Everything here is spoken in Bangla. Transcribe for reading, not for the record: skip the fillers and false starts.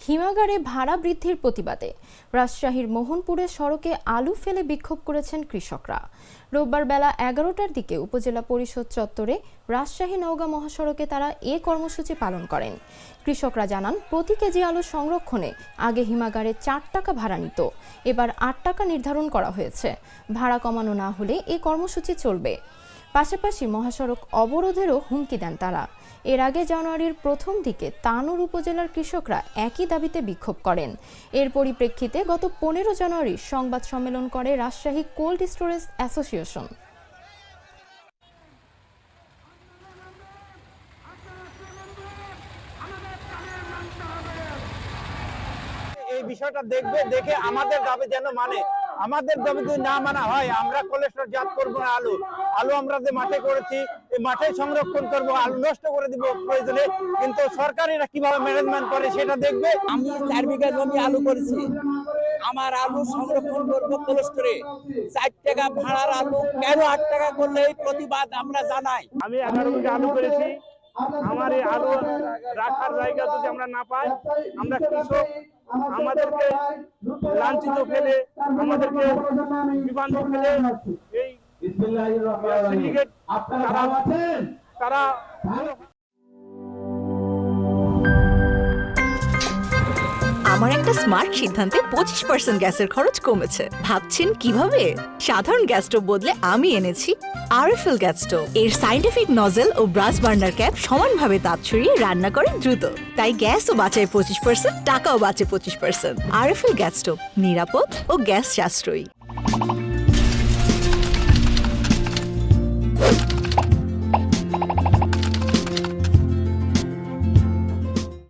হিমাগারে ভাড়া বৃদ্ধির প্রতিবাদে রাজশাহীর মোহনপুরের সড়কে আলু ফেলে বিক্ষোভ করেছেন কৃষকরা। রোববার বেলা 11টার দিকে উপজেলা পরিষদ চত্বরে রাজশাহী নওগাঁ মহাসড়কে তারা এ কর্মসূচি পালন করেন। কৃষকরা জানান, প্রতি কেজি আলু সংরক্ষণে আগে হিমাগারে 4 টাকা ভাড়া নিত, এবার 8 টাকা নির্ধারণ করা হয়েছে। ভাড়া কমানো না হলে এই কর্মসূচি চলবে। পাশাপাশি মহাসড়ক অবরোধেরও হুমকি দেন তারা। এর আগে জানুয়ারির প্রথম দিকে তানোর উপজেলার কৃষকরা একই দাবিতে বিক্ষোভ করেন। এর পরিপ্রেক্ষিতে গত 15 জানুয়ারি সংবাদ সম্মেলন করে রাজশাহী কোল্ড স্টোরেজ অ্যাসোসিয়েশন। এই বিষয়টা দেখে আমাদের দাবি যেন আমাদের দাবি যদি না মানা হয়, আমরা কোলেস্ট্রল জাত করবো না। আলু আমরা যে মাঠে করেছি, এই মাঠে সংরক্ষণ করব, আলু নষ্ট করে দিব প্রয়োজনে, কিন্তু সরকারিরা কিভাবে ম্যানেজমেন্ট করে সেটা দেখবে। আমি 4 বিঘা জমি আলু করেছি, আমার আলু সংরক্ষণ করবো কোলেস্ট্রলে। 4 টাকা ভাড়ার আলু কেন 8 টাকা করলে এই প্রতিবাদ আমরা জানাই। আমি 11 বিঘা আলু করেছি, আমার এই আলু রাখার জায়গা যদি আমরা না পাই, আমরা কৃষক আমাদেরকে লাঞ্ছিত ফেলে, আমাদেরকে বিভ্রান্ত ফেলে এই সিন্ডিকেট তারা আমার একটা স্মার্ট সিদ্ধান্তে 25% গ্যাসের খরচ কমেছে। ভাবছেন কিভাবে? সাধারণ গ্যাস স্টোভ বদলে আমি এনেছি আরএফএল গ্যাস স্টোভ। এর সাইন্টিফিক নজল ও ব্রাস বার্নার ক্যাপ সমানভাবে তাপ ছড়িয়ে রান্না করে দ্রুত, তাই গ্যাসও বাঁচায় 25%, টাকাও বাঁচে 25%। আরএফএল গ্যাস স্টোভ নিরাপদ ও গ্যাস সাশ্রয়ী।